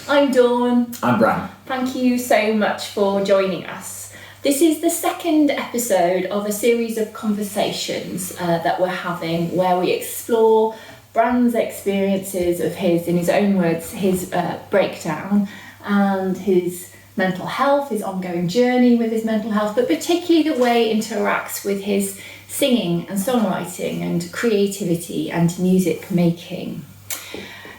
I'm Dawn. I'm Bran. Thank you so much for joining us. This is the second episode of a series of conversations that we're having where we explore Bran's experiences of in his own words, his breakdown and his mental health, his ongoing journey with his mental health, but particularly the way it interacts with his singing and songwriting and creativity and music making.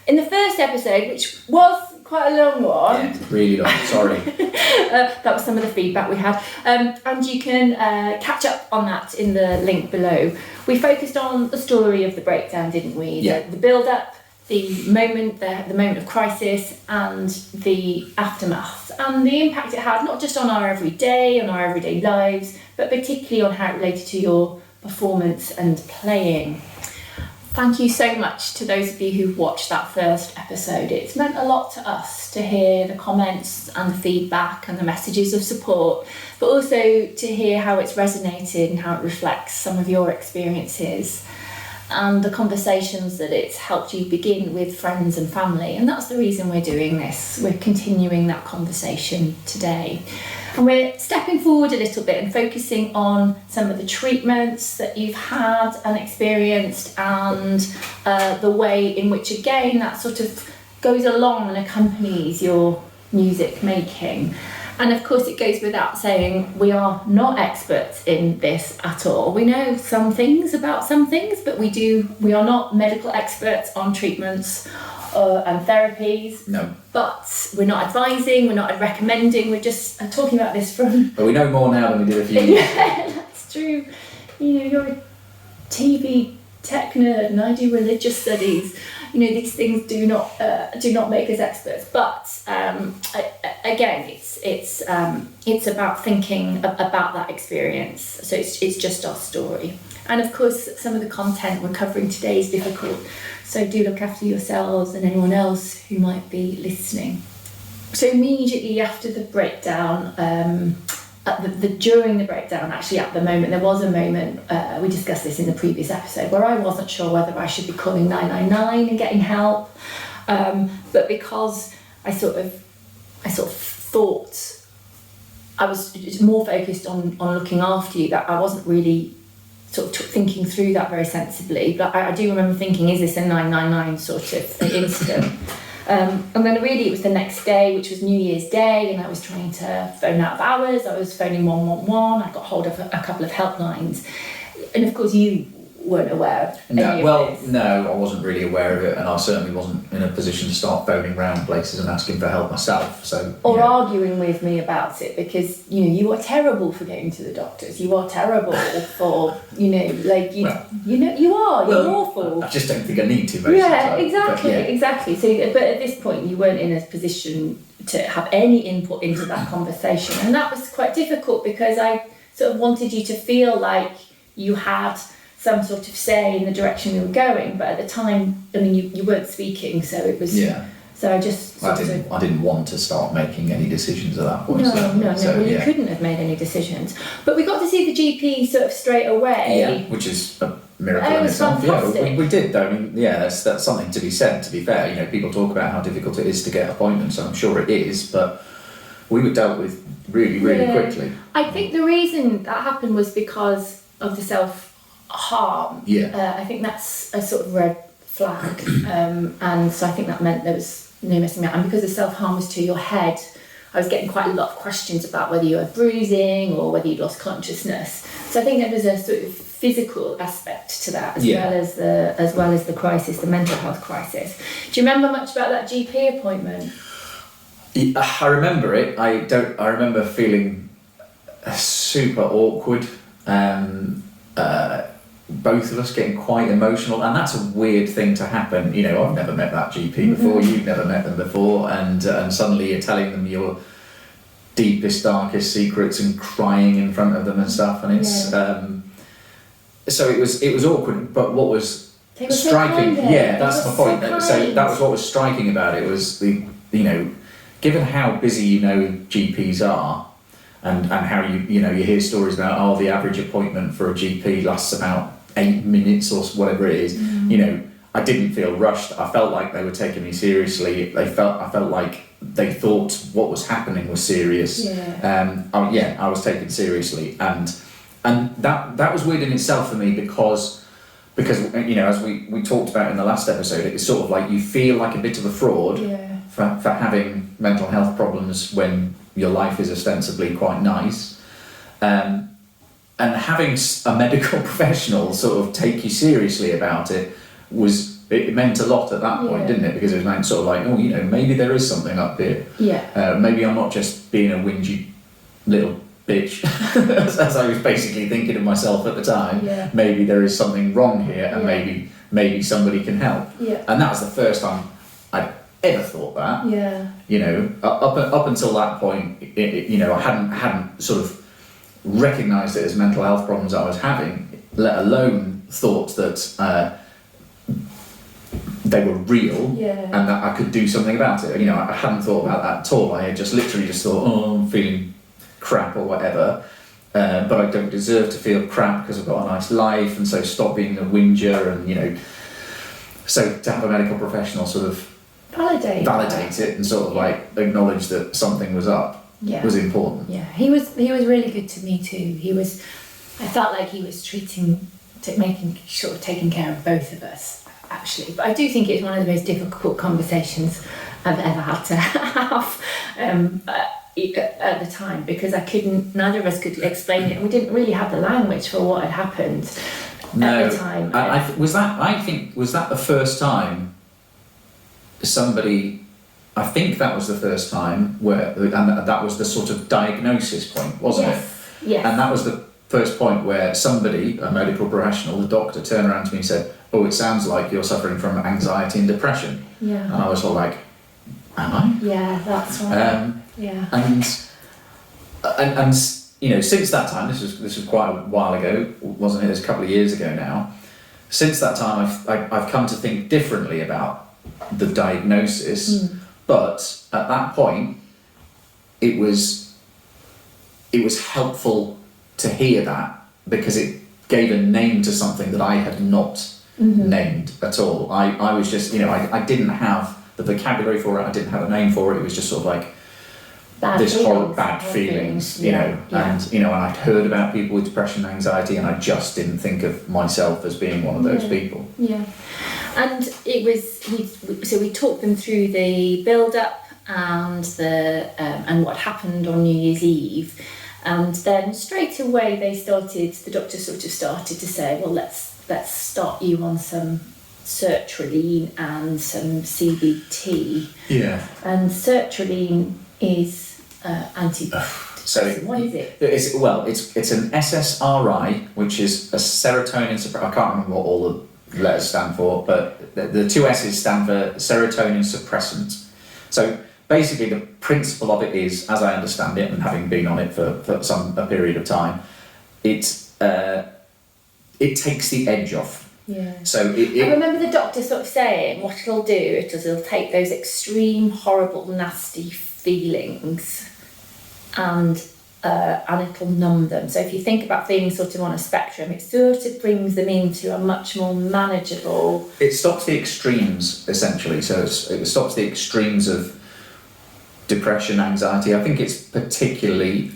In the first episode, which was quite a long one. Yeah, really long, sorry. That was some of the feedback we had. And you can catch up on that in the link below. We focused on the story of the breakdown, didn't we? Yeah. The build-up, the moment of crisis and the aftermath. And the impact it had, not just on our everyday lives, but particularly on how it related to your performance and playing. Thank you so much to those of you who've watched that first episode. It's meant a lot to us to hear the comments and the feedback and the messages of support, but also to hear how it's resonated and how it reflects some of your experiences and the conversations that it's helped you begin with friends and family. And that's the reason we're doing this. We're continuing that conversation today. And we're stepping forward a little bit and focusing on some of the treatments that you've had and experienced and the way in which, again, that sort of goes along and accompanies your music making. And of course, it goes without saying, we are not experts in this at all. We know some things about some things, but we are not medical experts on treatments and therapies. No. But we're not advising, we're not recommending, we're just talking about this from... But we know more now than we did a few years ago. Yeah, that's true. You know, you're a TV tech nerd and I do religious studies. You know, these things do not make us experts. But again, it's about thinking about that experience. So it's just our story. And of course, some of the content we're covering today is difficult. So do look after yourselves and anyone else who might be listening. So immediately after the breakdown, during the breakdown, actually at the moment, there was a moment, we discussed this in the previous episode, where I wasn't sure whether I should be calling 999 and getting help. But because I sort of thought I was more focused on looking after you, that I wasn't really sort of thinking through that very sensibly. But I do remember thinking, is this a 999 sort of incident? And then really it was the next day, which was New Year's Day, and I was trying to phone out of hours. I was phoning 111. I got hold of a couple of helplines. And of course you weren't aware of any of this. No, I wasn't really aware of it, and I certainly wasn't in a position to start phoning round places and asking for help myself. Arguing with me about it, because you are terrible for going to the doctors. You are terrible for you're awful. I just don't think I need to. Basically. Exactly. So, but at this point, you weren't in a position to have any input into that conversation, and that was quite difficult because I sort of wanted you to feel like you had some sort of say in the direction we were going, but at the time, I mean, you weren't speaking, so it was. Yeah. So I didn't want to start making any decisions at that point. You couldn't have made any decisions. But we got to see the GP sort of straight away. Yeah, which is a miracle in itself. Fantastic. Yeah, we did though. I mean, yeah, that's something to be said. To be fair, people talk about how difficult it is to get appointments, and I'm sure it is, but we were dealt with really, really quickly. I think the reason that happened was because of the self-harm. Yeah. I think that's a sort of red flag, and so I think that meant there was no messing around. And because the self-harm was to your head, I was getting quite a lot of questions about whether you had bruising or whether you'd lost consciousness. So I think there was a sort of physical aspect to that, as well as the crisis, the mental health crisis. Do you remember much about that GP appointment? I remember it. I remember feeling super awkward. Both of us getting quite emotional, and that's a weird thing to happen. I've never met that GP before. You've never met them before, and suddenly you're telling them your deepest, darkest secrets and crying in front of them and stuff, and it's so it was awkward. But what was striking? That's the point. So that was what was striking about it, was the given how busy GPs are. And how you hear stories about the average appointment for a GP lasts about 8 minutes or whatever it is. I didn't feel rushed. I felt like they were taking me seriously. I felt like they thought what was happening was serious. I was taken seriously, and that was weird in itself for me because you know, as we talked about in the last episode, it's sort of like you feel like a bit of a fraud for having mental health problems when your life is ostensibly quite nice. And having a medical professional sort of take you seriously about it it meant a lot at that point, didn't it? Because it was meant sort of like, oh, you know, maybe there is something up here. Maybe I'm not just being a whingy little bitch, as I was basically thinking of myself at the time. Maybe there is something wrong here, and maybe somebody can help. And that was the first time I'd ever thought that. You know, up until that point, you know, I hadn't sort of recognised it as mental health problems I was having, let alone thought that they were real and that I could do something about it. You know, I hadn't thought about that at all. I had literally just thought, oh, I'm feeling crap or whatever, but I don't deserve to feel crap because I've got a nice life, and so stop being a whinger. And you know, so to have a medical professional sort of validate it and sort of like acknowledge that something was up was important. He was really good to me too. I felt like he was taking care of both of us, actually. But I do think it's one of the most difficult conversations I've ever had to have at the time, because neither of us could explain it, and we didn't really have the language for what had happened at the time. Was that the first time somebody? I think that was the first time and that was the sort of diagnosis point, wasn't it? Yes. And that was the first point where somebody, a medical professional, the doctor, turned around to me and said, "Oh, it sounds like you're suffering from anxiety and depression." And I was all like, "Am I?" Yeah, that's right. And you know, since that time, this was quite a while ago, wasn't it? It's a couple of years ago now. Since that time, I've come to think differently about the diagnosis. But at that point, it was helpful to hear that, because it gave a name to something that I had not named at all. I was just, you know, I didn't have the vocabulary for it. I didn't have a name for it. It was just sort of like bad feelings, you know. And you know, and I'd heard about people with depression and anxiety, and I just didn't think of myself as being one of those people. And it was so we talked them through the build-up and and what happened on New Year's Eve, and then straight away the doctor sort of started to say, well, let's start you on some Sertraline and some CBT. And Sertraline is what is it? It's an SSRI, which is a serotonin suppressant. I can't remember what all the letters stand for, but the two S's stand for serotonin suppressant. So basically the principle of it is, as I understand it, and having been on it for a period of time, it takes the edge off. So I remember the doctor sort of saying what it'll do is it'll take those extreme, horrible, nasty feelings and it'll numb them. So if you think about things sort of on a spectrum, it sort of brings them into a much more manageable... It stops the extremes, essentially. So it stops the extremes of depression, anxiety. I think it's particularly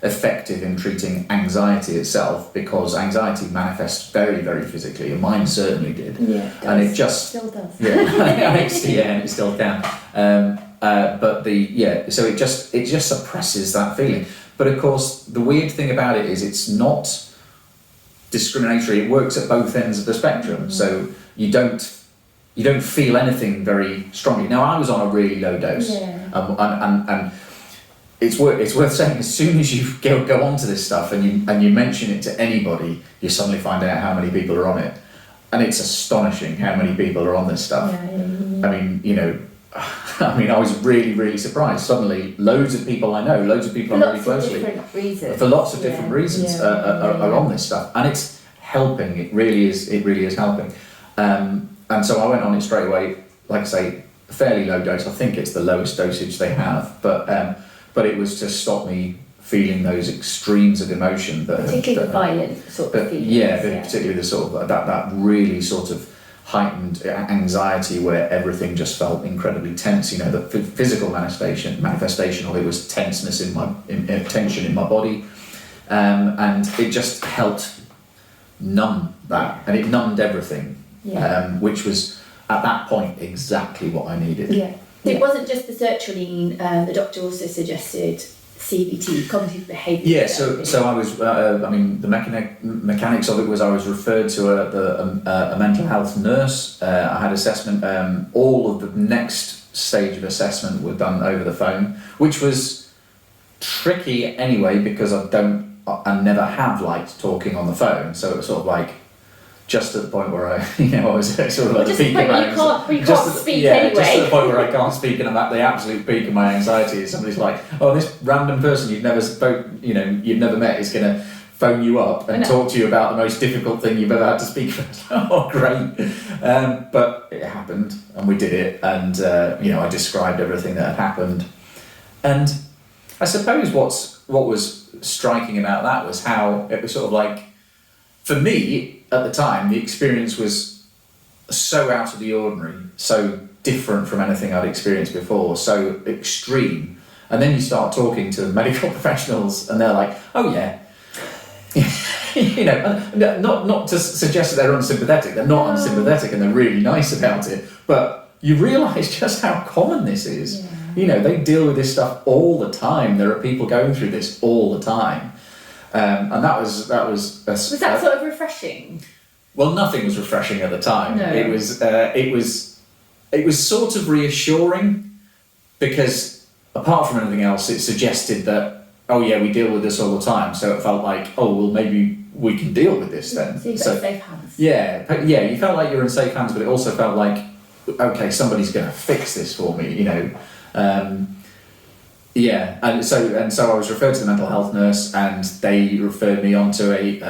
effective in treating anxiety itself, because anxiety manifests very, very physically, and mine certainly did. And it just... Still does. And it still can. So it just suppresses that feeling. But of course, the weird thing about it is it's not discriminatory. It works at both ends of the spectrum. So you don't feel anything very strongly. Now, I was on a really low dose, and it's worth saying, as soon as you go onto this stuff and you mention it to anybody, you suddenly find out how many people are on it, and it's astonishing how many people are on this stuff. I mean, you know. I was really, really surprised. Suddenly, loads of people I know, loads of people I know really closely, for lots of different reasons, are on this stuff, and it's helping. It really is helping. And so I went on it straight away. Like I say, a fairly low dose. I think it's the lowest dosage they have, but it was to stop me feeling those extremes of emotion, particularly the violent sort of feelings. Particularly the sort of that really sort of heightened anxiety where everything just felt incredibly tense. The physical manifestation of it was tenseness tension in my body, and it just helped numb that, and it numbed everything, which was at that point exactly what I needed. It wasn't just the sertraline. The doctor also suggested CBT, cognitive behavioural therapy. So I was, the mechanics of it was I was referred to a mental health nurse. I had assessment. All of the next stage of assessment were done over the phone, which was tricky anyway because I never have liked talking on the phone. So it was sort of like just at the point where I was sort of at the peak of my anxiety. You can't speak anyway. Just at the point where I can't speak, and I'm at the absolute peak of my anxiety. Somebody's like, "Oh, this random person you've never met is going to phone you up and talk to you about the most difficult thing you've ever had to speak about." Oh, great! But it happened, and we did it, and I described everything that had happened, and I suppose what was striking about that was how it was sort of like, for me at the time, the experience was so out of the ordinary, so different from anything I'd experienced before, so extreme. And then you start talking to medical professionals and they're like, "Oh yeah." Not to suggest that they're unsympathetic, they're not unsympathetic and they're really nice about it, but you realise just how common this is. They deal with this stuff all the time. There are people going through this all the time. And that was Was that sort of refreshing? Well, nothing was refreshing at the time. No. It was sort of reassuring because apart from anything else, it suggested that, oh yeah, we deal with this all the time. So it felt like, oh well, maybe we can deal with this then. So you've got safe hands. Yeah, you felt like you were in safe hands, but it also felt like, okay, somebody's going to fix this for me. And so I was referred to the mental health nurse, and they referred me on to a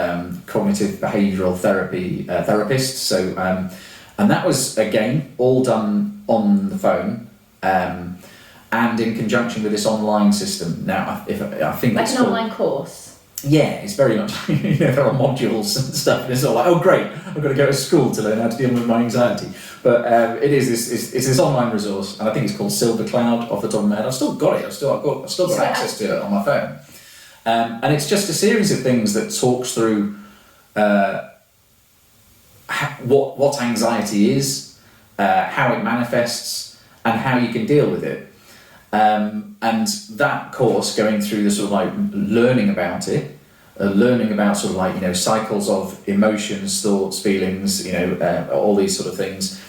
cognitive behavioural therapy therapist. So, and that was again all done on the phone, and in conjunction with this online system. Now, I think like it's an online course. Yeah, it's very much, there are modules and stuff, and it's all like, oh great, I've got to go to school to learn how to deal with my anxiety. But it's this online resource, and I think it's called Silvercloud off the top of my head. I've still got it, I've still got access to it on my phone. And it's just a series of things that talks through what anxiety is, how it manifests, and how you can deal with it. And that course, going through the sort of like learning about it, learning about sort of like, cycles of emotions, thoughts, feelings, all these sort of things,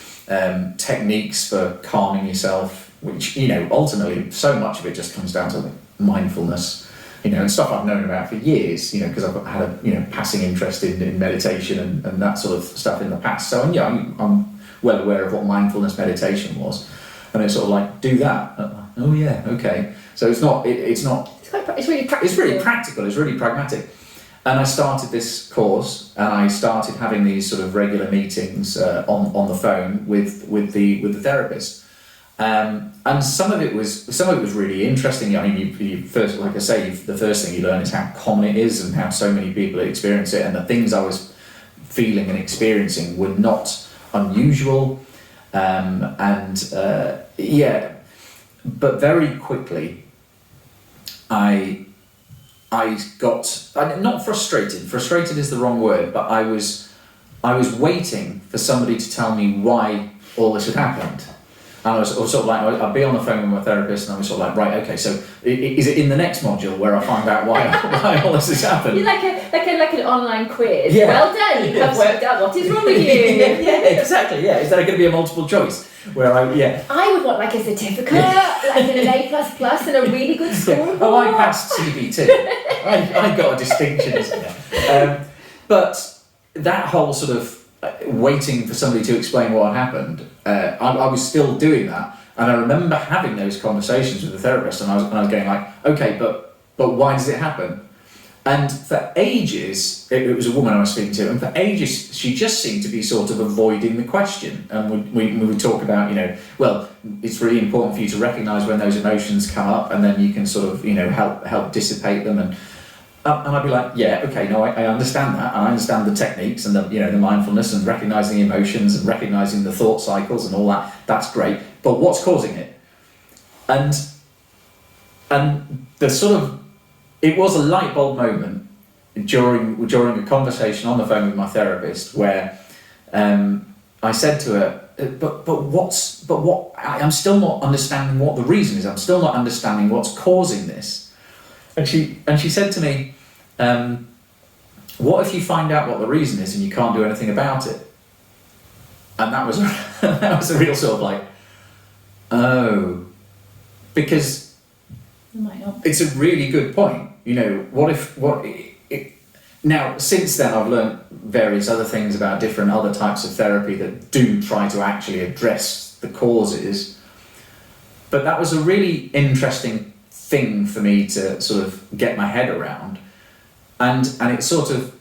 techniques for calming yourself, which, ultimately so much of it just comes down to like mindfulness, and stuff I've known about for years, because I've had a, passing interest in meditation and that sort of stuff in the past. So, I'm well aware of what mindfulness meditation was. And it's sort of like, do that. Oh yeah, okay. So it's really practical. It's really practical. It's really pragmatic. And I started this course, and I started having these sort of regular meetings on the phone with the therapist. And some of it was really interesting. I mean, you first, like I say, the first thing you learn is how common it is and how so many people experience it, and the things I was feeling and experiencing were not unusual. But very quickly, I got not frustrated. Frustrated is the wrong word, but I was waiting for somebody to tell me why all this had happened. And I was sort of like, I'd be on the phone with my therapist, and I was sort of like, right, okay, so is it in the next module where I find out why all this has happened? You're like an online quiz. Yeah. Well done, you have worked out what is wrong with you. yeah, exactly. Yeah, is there going to be a multiple choice where I would want like a certificate, like an A++ and a really good score. Yeah. Oh, I passed CBT. I got a distinction, isn't it? But that whole sort of waiting for somebody to explain what happened, I was still doing that, and I remember having those conversations with the therapist, and I was going like, okay, but why does it happen? And for ages, it was a woman I was speaking to, and for ages she just seemed to be sort of avoiding the question. And we would talk about, well, it's really important for you to recognise when those emotions come up, and then you can sort of, help dissipate them. And I'd be like, yeah, okay, no, I understand that, and I understand the techniques and the mindfulness and recognising emotions and recognising the thought cycles and all that. That's great, but what's causing it? And the sort of, it was a light bulb moment during a conversation on the phone with my therapist where I said to her, I'm still not understanding what the reason is. I'm still not understanding what's causing this. And she said to me, what if you find out what the reason is and you can't do anything about it? And that was a real sort of like, oh, because it's a really good point. Now, since then I've learned various other things about different other types of therapy that do try to actually address the causes. But that was a really interesting thing for me to sort of get my head around, and it sort of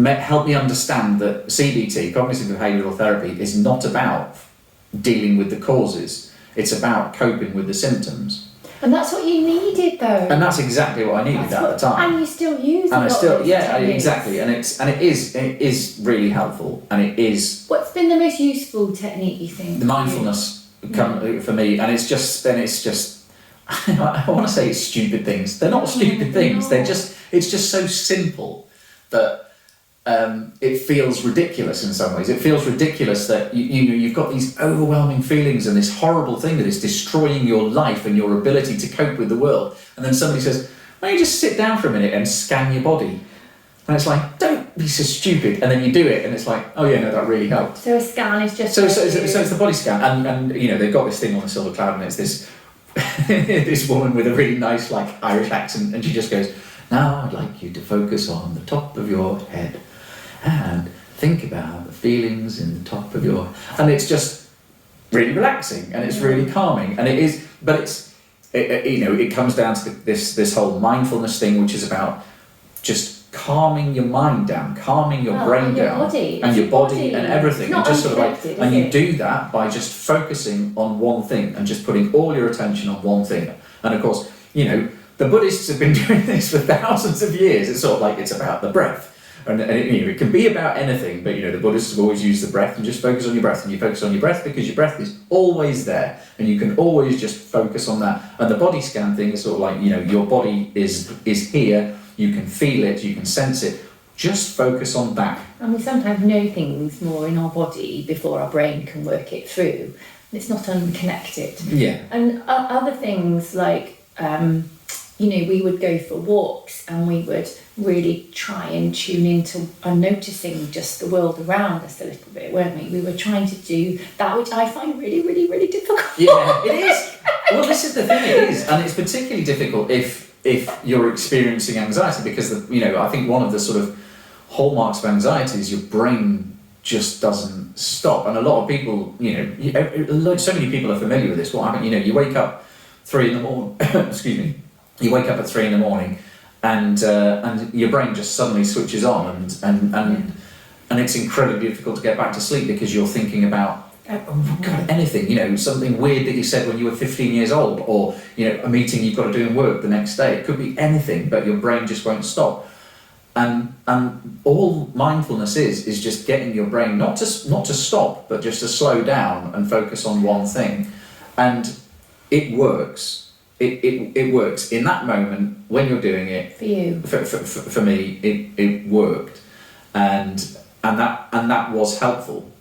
helped me understand that CBT, cognitive behavioural therapy, is not about dealing with the causes. It's about coping with the symptoms. And that's what you needed, though. And that's exactly what I needed at the time. And you still use it. And exactly. And it is really helpful, and it is. What's been the most useful technique, you think? The mindfulness for me, and it's just. I want to say it's stupid things. They're not stupid things. They're just. It's just so simple that it feels ridiculous in some ways. It feels ridiculous that you've got these overwhelming feelings and this horrible thing that is destroying your life and your ability to cope with the world. And then somebody says, "Why don't you just sit down for a minute and scan your body?" And it's like, don't be so stupid. And then you do it, and it's like, oh yeah, no, that really helped. So a scan is just. So it's the body scan, and they've got this thing on the Silvercloud, and it's this this woman with a really nice Irish accent, and she just goes, "Now I'd like you to focus on the top of your head and think about the feelings in the top of your," and it's just really relaxing and it's really calming, and it is, but it comes down to this whole mindfulness thing, which is about just calming your mind down, calming your brain down, and your body and everything, and just sort of and you do that by just focusing on one thing and just putting all your attention on one thing. And of course, the Buddhists have been doing this for thousands of years. It's sort of it's about the breath. And it can be about anything, but the Buddhists have always used the breath, and just focus on your breath, and you focus on your breath because your breath is always there, and you can always just focus on that. And the body scan thing is sort of your body is here, you can feel it, you can sense it, just focus on that. And we sometimes know things more in our body before our brain can work it through. It's not unconnected. Yeah. And other things we would go for walks and we would really try and tune into and noticing just the world around us a little bit, weren't we? We were trying to do that, which I find really, really, really difficult. Yeah, it is. Well, this is the thing, it is. And it's particularly difficult if you're experiencing anxiety, because, I think one of the sort of hallmarks of anxiety is your brain just doesn't stop. And a lot of people, so many people are familiar with this. What happens, you wake up 3 a.m, excuse me, you wake up at 3 a.m, and your brain just suddenly switches on, and it's incredibly difficult to get back to sleep because you're thinking about anything, something weird that you said when you were 15 years old, or a meeting you've got to do in work the next day. It could be anything, but your brain just won't stop. And all mindfulness is just getting your brain not to stop, but just to slow down and focus on one thing, and it works. It works in that moment when you're doing it. For you. For me, it worked, and that was helpful.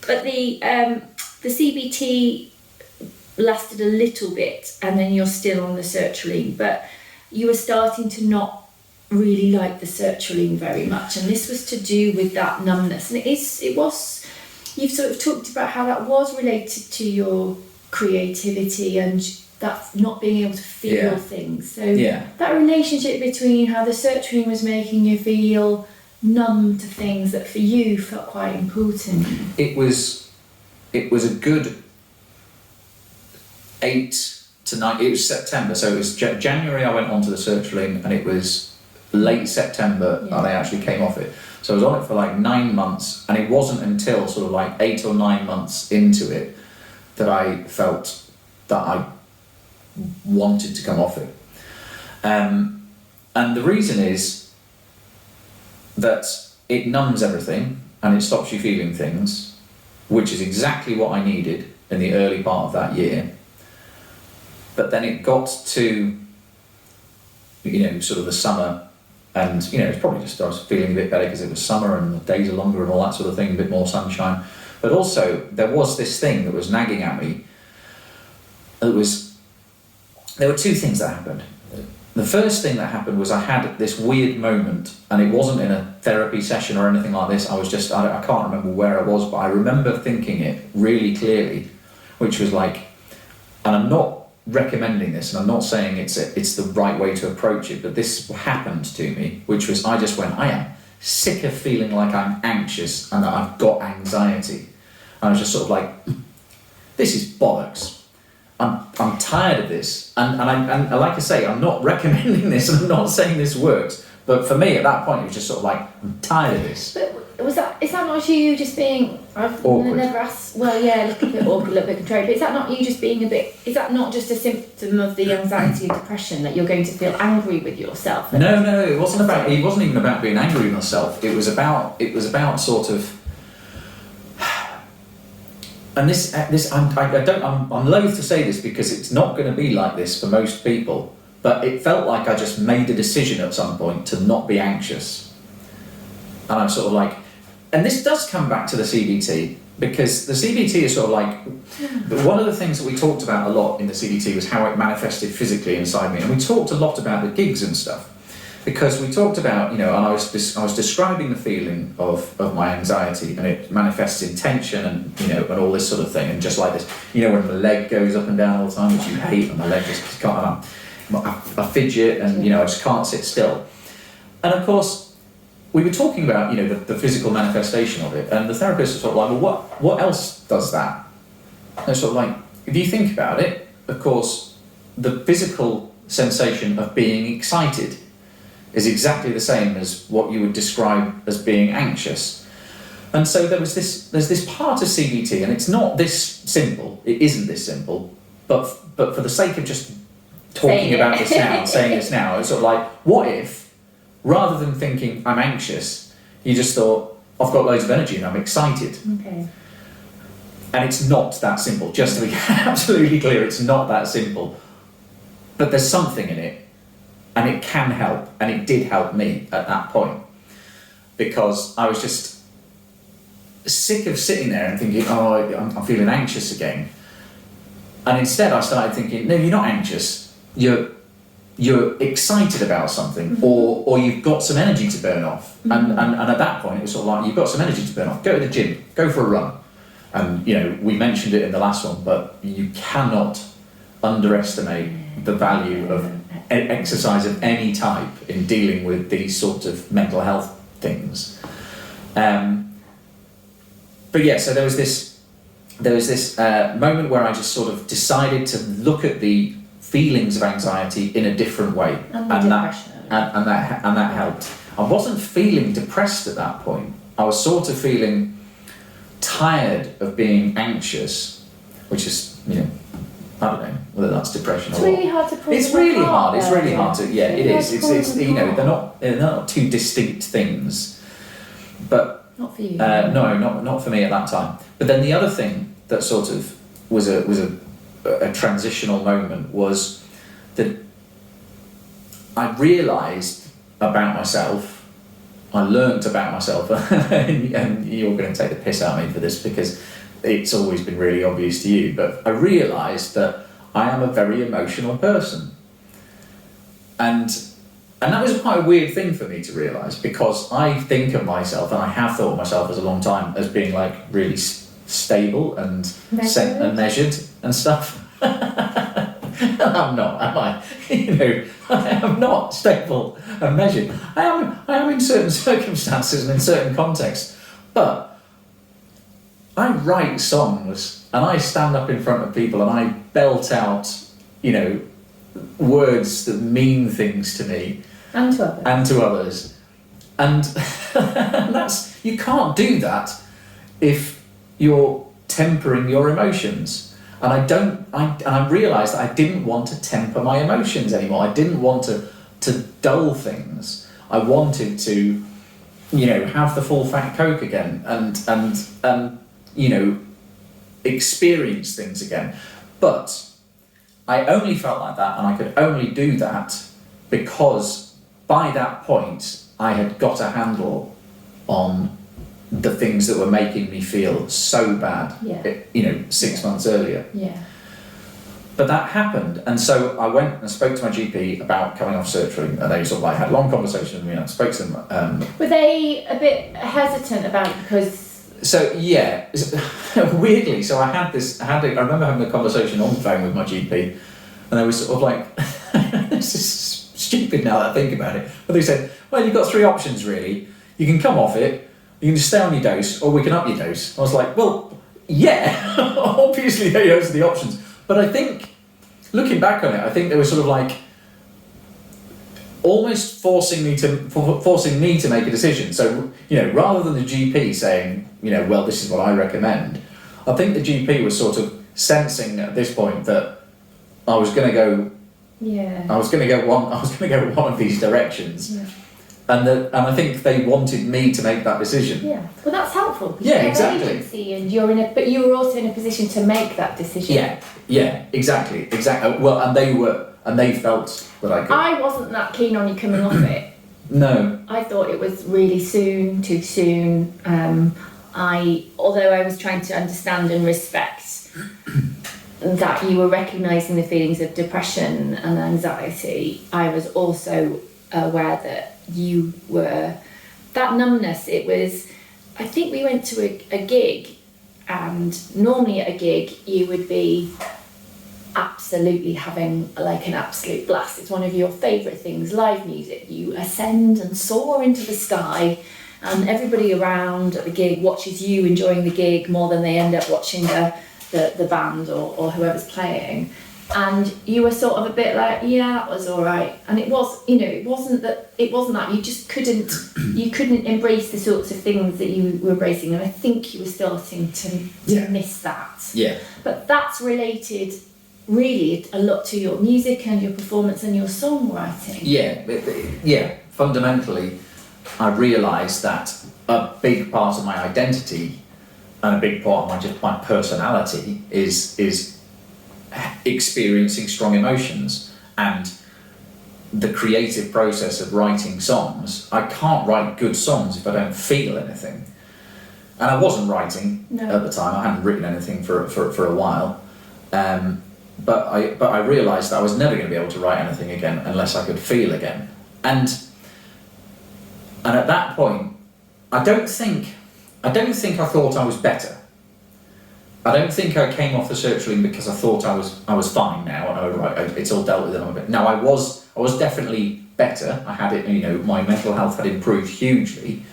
But the CBT lasted a little bit, and then you're still on the sertraline, but you were starting to not really like the sertraline very much, and this was to do with that numbness. And it was you've sort of talked about how that was related to your creativity and that not being able to feel things. So that relationship between how the sertraline was making you feel numb to things that for you felt quite important. It was a good 8 to 9. It was September, so it was January I went on to the sertraline, and it was late September that I actually came off it. So I was on it for 9 months, and it wasn't until sort of 8 or 9 months into it that I felt that I wanted to come off it. And the reason is that it numbs everything and it stops you feeling things, which is exactly what I needed in the early part of that year. But then it got to, sort of the summer, and, it's probably just I was feeling a bit better because it was summer and the days are longer and all that sort of thing, a bit more sunshine. But also, there was this thing that was nagging at me. There were two things that happened. The first thing that happened was I had this weird moment, and it wasn't in a therapy session or anything like this. I was just, I can't remember where I was, but I remember thinking it really clearly, which was like, and I'm not recommending this, and I'm not saying it's the right way to approach it, but this happened to me, which was I just went, I am sick of feeling like I'm anxious and that I've got anxiety. And I was just sort of like, this is bollocks. I'm tired of this, and like I say, I'm not recommending this, and I'm not saying this works, but for me at that point it was just sort of like, I'm tired of this. But is that not you just being, I've awkward. Never asked, well, yeah, a little bit awkward, a little bit controlled, but is that not you just being a bit, is that not just a symptom of the anxiety and depression that you're going to feel angry with yourself? No, it wasn't even about being angry with myself. It was about sort of, and I'm loath to say this because it's not going to be like this for most people, but it felt like I just made a decision at some point to not be anxious. And I'm sort of like, and this does come back to the CBT, because the CBT is sort of like, one of the things that we talked about a lot in the CBT was how it manifested physically inside me. And we talked a lot about the gigs and stuff, because we talked about, and I was describing the feeling of my anxiety, and it manifests in tension and, and all this sort of thing. And just like this, when the leg goes up and down all the time, which you hate, and my leg just can't, I fidget and, I just can't sit still. And of course, we were talking about, the physical manifestation of it, and the therapist was sort of like, well, what else does that? And it's sort of like, if you think about it, of course, the physical sensation of being excited is exactly the same as what you would describe as being anxious. And so there's this part of CBT, and it's not this simple, it isn't this simple, but for the sake of just talking about this now, saying this now, it's sort of like, what if, rather than thinking I'm anxious, you just thought, I've got loads of energy and I'm excited. Okay. And it's not that simple, just to be absolutely clear, it's not that simple. But there's something in it, and it can help, and it did help me at that point. Because I was just sick of sitting there and thinking, I'm feeling anxious again. And instead I started thinking, no, you're not anxious, you're excited about something, or you've got some energy to burn off. And at that point it was sort of like, you've got some energy to burn off, go to the gym, go for a run. And we mentioned it in the last one, but you cannot underestimate the value of exercise of any type in dealing with these sorts of mental health things. But yeah, so there was this moment where I just sort of decided to look at the feelings of anxiety in a different way, and that helped. I wasn't feeling depressed at that point. I was sort of feeling tired of being anxious, which is, I don't know whether that's depression or what. It's really hard to pull. It's really hard. It's really hard to. Yeah, it is. It's they're not two distinct things, but not for you. No, not for me at that time. But then the other thing that sort of was a transitional moment was that I realised about myself. I learnt about myself, and you're going to take the piss out of me for this because it's always been really obvious to you, but I realised that I am a very emotional person. And that was quite a weird thing for me to realise, because I think of myself, and I have thought of myself as a long time, as being like really stable and measured and stuff. I'm not, am I? I am not stable and measured. I am in certain circumstances and in certain contexts, but I write songs and I stand up in front of people and I belt out, words that mean things to me and to others. And that's, you can't do that if you're tempering your emotions. And I realised that I didn't want to temper my emotions anymore. I didn't want to to dull things. I wanted to, have the full fat Coke again and experience things again. But I only felt like that, and I could only do that because by that point I had got a handle on the things that were making me feel so bad, 6 months earlier. Yeah. But that happened, and so I went and spoke to my GP about coming off sertraline, and they sort of had a long conversation with me, and I spoke to them. Were they a bit hesitant about it because... So yeah, weirdly, so I remember having a conversation on the phone with my GP, and they were sort of like, this is stupid now that I think about it, but they said, well, you've got 3 options really. You can come off it, you can just stay on your dose, or we can up your dose. I was like, well, yeah, obviously those are the options. But I think, looking back on it, I think they were sort of like, almost forcing me to make a decision. So, rather than the GP saying, well, this is what I recommend, I think the GP was sort of sensing at this point that I was going to go. Yeah. I was going to go one of these directions, and I think they wanted me to make that decision. Yeah. Well, that's helpful. Yeah, exactly. Agency, and but you were also in a position to make that decision. Yeah, exactly. Well, and they felt that I could. I wasn't that keen on you coming off it. No. I thought it was really too soon. Although I was trying to understand and respect that you were recognising the feelings of depression and anxiety, I was also aware that you were, that numbness, it was, I think we went to a gig, and normally at a gig you would be absolutely having like an absolute blast. It's one of your favourite things, live music. You ascend and soar into the sky, and everybody around at the gig watches you enjoying the gig more than they end up watching the band or whoever's playing. And you were sort of a bit like, yeah, that was all right. And it was, it wasn't that you just couldn't embrace the sorts of things that you were embracing. And I think you were starting to miss that. Yeah. But that's related really a lot to your music and your performance and your songwriting. Yeah. Fundamentally, I realised that a big part of my identity and a big part of my personality is experiencing strong emotions, and the creative process of writing songs. I can't write good songs if I don't feel anything, and I wasn't writing at the time. I hadn't written anything for a while, but I realised that I was never going to be able to write anything again unless I could feel again, and at that point I don't think I thought I was better. I don't think I came off the sertraline because I thought I was fine now, and oh right, it's all dealt with in a bit. No, I was definitely better. I had it, my mental health had improved hugely.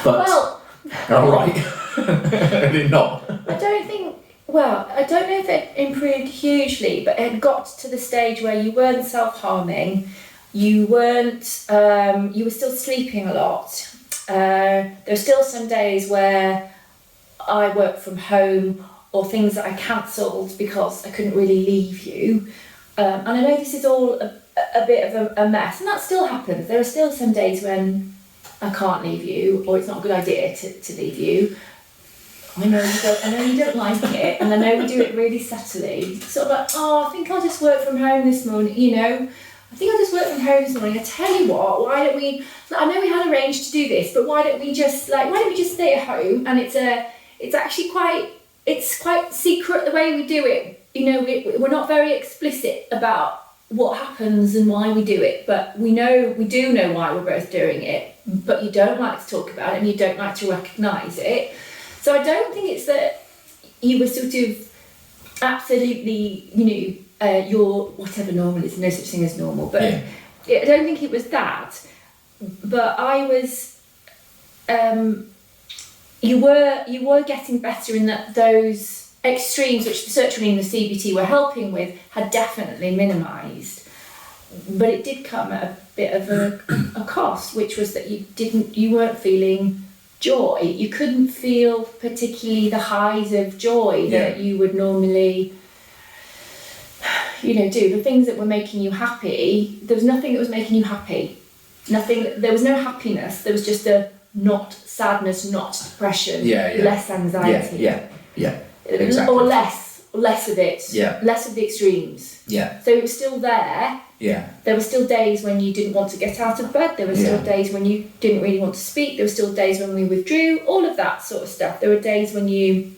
But all right, it did not. I don't know if it improved hugely, but it got to the stage where you weren't self-harming, you weren't, you were still sleeping a lot. There were still some days where I worked from home, or things that I cancelled because I couldn't really leave you. And I know this is all a bit of a mess, and that still happens. There are still some days when I can't leave you, or it's not a good idea to leave you. I know you don't like it, and I know we do it really subtly. Sort of like, I think I'll just work from home this morning, I think I'll just work from home this morning. I tell you what, why don't we, I know we had arranged to do this, but why don't we just stay at home? And it's actually quite secret the way we do it. We're not very explicit about what happens and why we do it, but we do know why we're both doing it, but you don't like to talk about it and you don't like to recognise it. So I don't think it's that you were sort of absolutely, your whatever normal is, no such thing as normal, but I don't think it was that. But I was, you were getting better in that those extremes which the sertraline and the CBT were helping with had definitely minimised. But it did come at a bit of a cost, which was that you weren't feeling joy. You couldn't feel particularly the highs of joy that you would normally, do the things that were making you happy, there was nothing that was making you happy. There was no happiness. There was just a not sadness, not depression, less anxiety. Yeah, exactly. Or less of it. Yeah. Less of the extremes. Yeah. So it was still there. Yeah. There were still days when you didn't want to get out of bed. There were still days when you didn't really want to speak. There were still days when we withdrew. All of that sort of stuff. There were days when you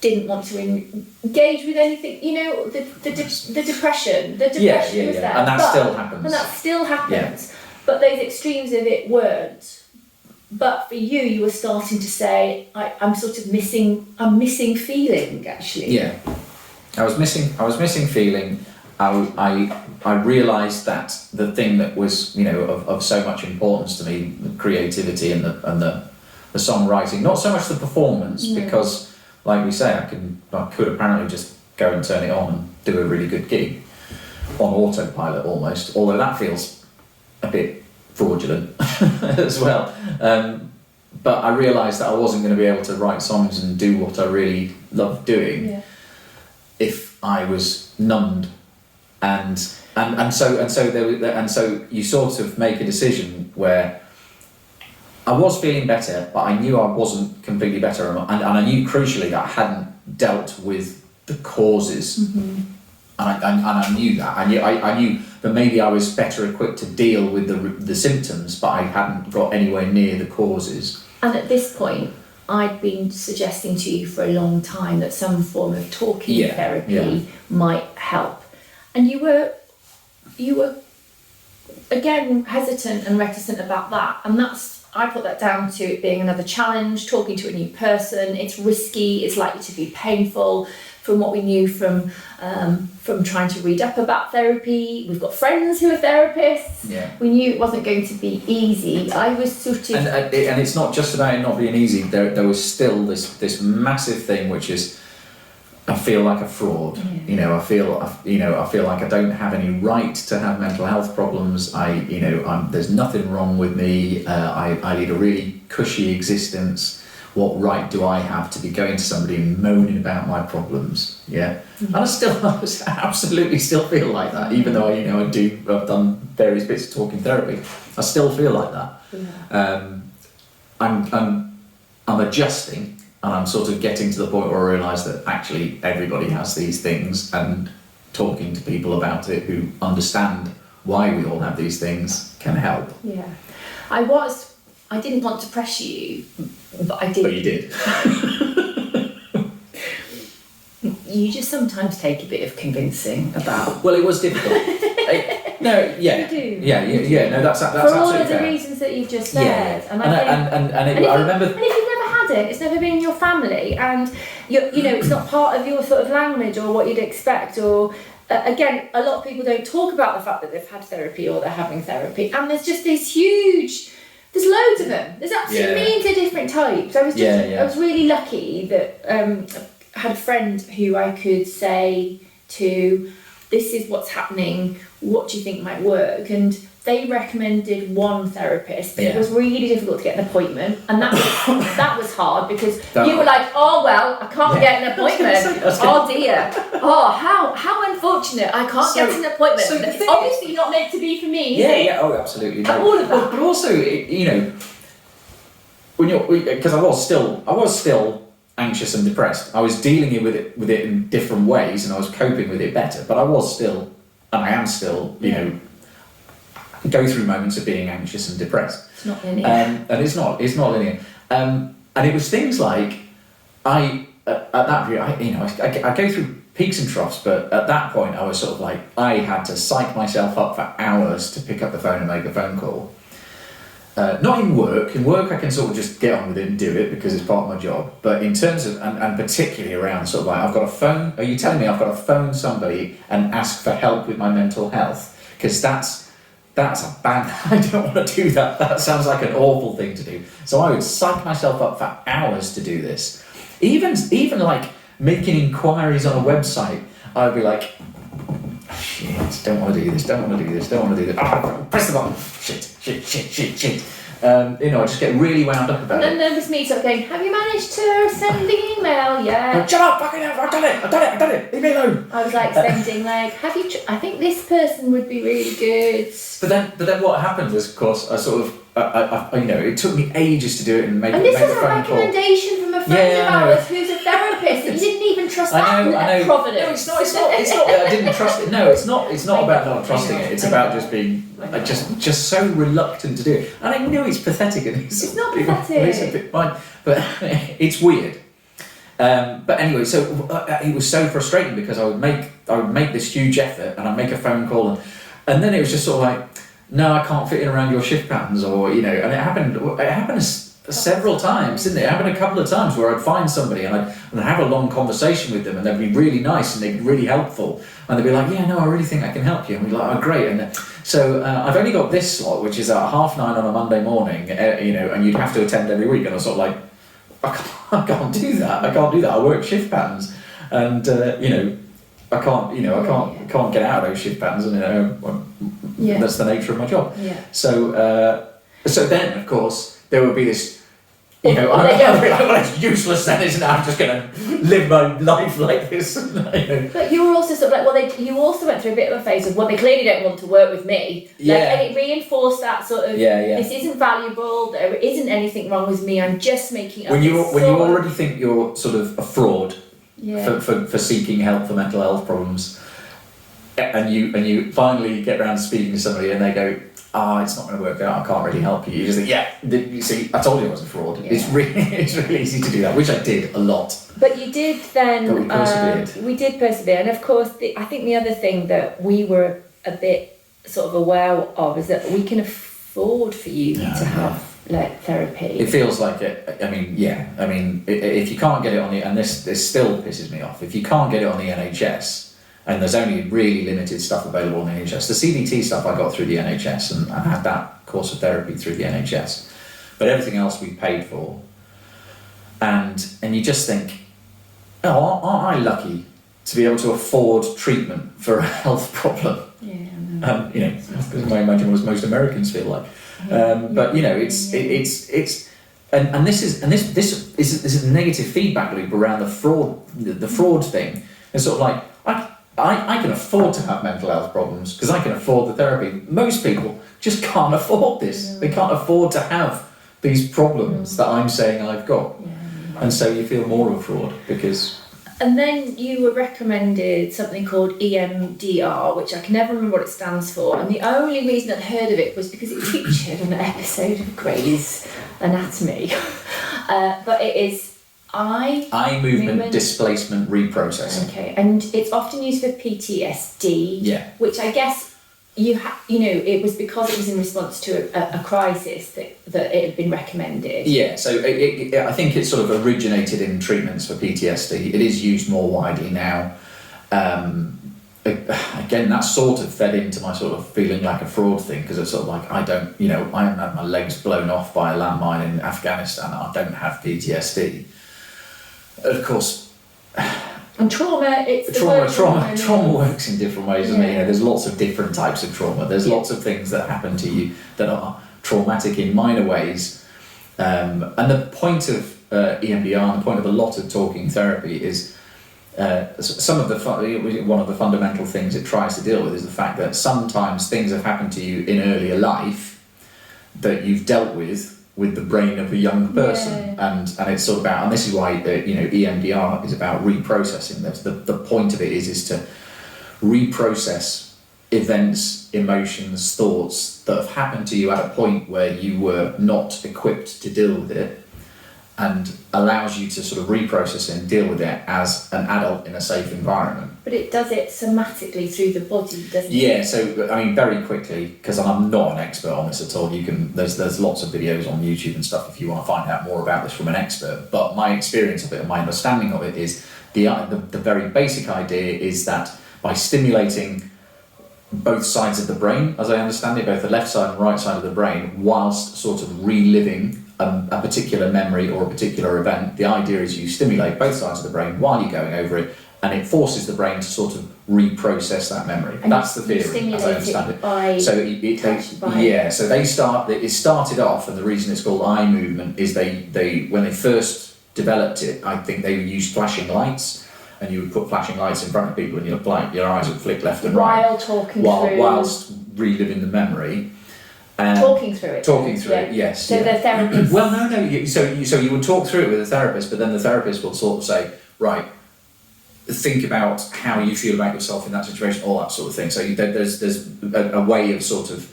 didn't want to engage with anything. The depression. The depression was there. And that still happens. And that still happens. Yeah. But those extremes of it weren't. But for you, you were starting to say, I'm missing feeling, actually. Yeah. I was missing feeling. I realised that the thing that was, of so much importance to me, the creativity and the songwriting, not so much the performance, because, like we say, I could apparently just go and turn it on and do a really good gig on autopilot almost, although that feels a bit fraudulent as well. But I realised that I wasn't going to be able to write songs and do what I really loved doing if I was numbed, and so you sort of make a decision where I was feeling better, but I knew I wasn't completely better, and I knew crucially that I hadn't dealt with the causes. Mm-hmm. And I knew that. I knew that maybe I was better equipped to deal with the symptoms, but I hadn't got anywhere near the causes. And at this point, I'd been suggesting to you for a long time that some form of talking therapy might help. And you were again hesitant and reticent about that. And I put that down to it being another challenge, talking to a new person. It's risky, it's likely to be painful. From what we knew from trying to read up about therapy, we've got friends who are therapists. Yeah. We knew it wasn't going to be easy. I was sort of... And it's not just about it not being easy. There was still this massive thing, which is I feel like a fraud. I feel like I don't have any right to have mental health problems. There's nothing wrong with me. I lead a really cushy existence. What right do I have to be going to somebody and moaning about my problems? Yeah, and I absolutely still feel like that, even though I've done various bits of talking therapy. I still feel like that. Yeah. I'm adjusting, and I'm sort of getting to the point where I realise that actually everybody has these things, and talking to people about it who understand why we all have these things can help. Yeah, I didn't want to pressure you, but I did. But you did. You just sometimes take a bit of convincing about... Well, it was difficult. No, yeah. You do. Yeah, no, that's absolutely fair. For all of the reasons that you've just said. Yeah. I remember... And if you've never had it, it's never been in your family, and it's not part of your sort of language or what you'd expect, or... again, a lot of people don't talk about the fact that they've had therapy or they're having therapy, and there's just this huge... There's loads of them. There's absolutely millions of different types. I was really lucky that I had a friend who I could say to, this is what's happening, what do you think might work? And they recommended one therapist, but it was really difficult to get an appointment, and that was hard because you were like, oh well, I can't get an appointment. Oh dear. Oh, how unfortunate. I can't get an appointment. So it's obviously not meant to be for me. Yeah, oh, absolutely. No. All of that. But also, because I was still anxious and depressed. I was dealing with it in different ways, and I was coping with it better. But I was still, and I am still, go through moments of being anxious and depressed. It's not linear. And it's not linear. And it was things like, at that period, I go through peaks and troughs, but at that point I was sort of like, I had to psych myself up for hours to pick up the phone and make a phone call. Not in work. In work I can sort of just get on with it and do it because it's part of my job. But in terms of, and particularly around sort of like, I've got a phone, are you telling me I've got to phone somebody and ask for help with my mental health? Because that's a bad, I don't want to do that. That sounds like an awful thing to do. So I would psych myself up for hours to do this. Even like making inquiries on a website, I'd be like, shit, don't want to do this. Oh, press the button. Shit. I just get really wound up about it. And then there was me sort of going, have you managed to send the email yet? Shut up, fucking hell, I've done it, leave me alone. I was like sending have you, I think this person would be really good. But then what happened was, of course, I sort of, it took me ages to do it and make a phone call. And this was a recommendation from a friend of ours who's a therapist, and you didn't even trust that providence. No, it's not that I didn't trust it. No, it's not about not trusting it. It's about just being just so reluctant to do it. And I know it's pathetic, and it's not pathetic. It's a bit fine, but it's weird. But anyway, so it was so frustrating because I would make this huge effort and I'd make a phone call, and then it was just sort of like, no, I can't fit in around your shift patterns, or and it happened several times, didn't it? It happened a couple of times where I'd find somebody and I'd have a long conversation with them, and they'd be really nice and they'd be really helpful, and they'd be like, yeah, no, I really think I can help you, and we'd be like, oh, great. And so I've only got this slot, which is at 9:30 on a Monday morning, and you'd have to attend every week, and I was sort of like, I can't do that. I work shift patterns, and I can't get out of those shift patterns, and that's the nature of my job. Yeah. So then, of course, there would be this, I'd be like, well, it's useless then, isn't it? I'm just going to live my life like this. But you were also sort of like, you also went through a bit of a phase of, well, they clearly don't want to work with me. And it reinforced that sort of, this isn't valuable, there isn't anything wrong with me, I'm just making up. When you already think you're sort of a fraud for seeking help for mental health problems, and you finally get around to speaking to somebody and they go, it's not going to work out, I can't really help you. You just think, you see, I told you I was a fraud. Yeah. It's really easy to do that, which I did a lot. But you did then, but we persevered. We did persevere. And of course, I think the other thing that we were a bit sort of aware of is that we can afford for you to have therapy. It feels like it. If you can't get it on and this still pisses me off, if you can't get it on the NHS, and there's only really limited stuff available on the NHS. The CBT stuff I got through the NHS, and I had that course of therapy through the NHS. But everything else we paid for. And you just think, aren't I lucky to be able to afford treatment for a health problem? Yeah, I know. Because I imagine what most Americans feel like. And this is a negative feedback loop around the fraud thing. It's sort of like, I can afford to have mental health problems because I can afford the therapy. Most people just can't afford this. Yeah. They can't afford to have these problems that I'm saying I've got. Yeah. And so you feel more of a fraud because... And then you were recommended something called EMDR, which I can never remember what it stands for. And the only reason I'd heard of it was because it featured on an episode of Grey's Anatomy. But it is... Eye movement displacement reprocessing. Okay, and it's often used for PTSD, which I guess it was because it was in response to a crisis that it had been recommended. Yeah, so I think it sort of originated in treatments for PTSD. It is used more widely now. Again, that sort of fed into my sort of feeling like a fraud thing, because it's sort of like, I haven't had my legs blown off by a landmine in Afghanistan, I don't have PTSD. Of course, and trauma works in different ways, doesn't it? There's lots of different types of trauma. There's lots of things that happen to you that are traumatic in minor ways. And the point of EMDR, and the point of a lot of talking therapy is one of the fundamental things it tries to deal with is the fact that sometimes things have happened to you in earlier life that you've dealt with the brain of a young person, and it's sort of about, and this is why EMDR is about reprocessing. The point of it is to reprocess events, emotions, thoughts that have happened to you at a point where you were not equipped to deal with it, and allows you to sort of reprocess it and deal with it as an adult in a safe environment. But it does it somatically through the body, doesn't it? Yeah, so very quickly, because I'm not an expert on this at all, there's lots of videos on YouTube and stuff if you want to find out more about this from an expert, but my experience of it and my understanding of it is the very basic idea is that by stimulating both sides of the brain, as I understand it, both the left side and right side of the brain, whilst sort of reliving a particular memory or a particular event, the idea is you stimulate both sides of the brain while you're going over it, and it forces the brain to sort of reprocess that memory. And that's the theory, as I understand it. So it started off, and the reason it's called eye movement is they when they first developed it, I think they used flashing lights, and you would put flashing lights in front of people, and your eyes would flick left and right whilst reliving the memory. Talking through it, yes. So the therapist. Well, no. So you would talk through it with a therapist, but then the therapist will sort of say, right, think about how you feel about yourself in that situation, all that sort of thing. So there's a way of sort of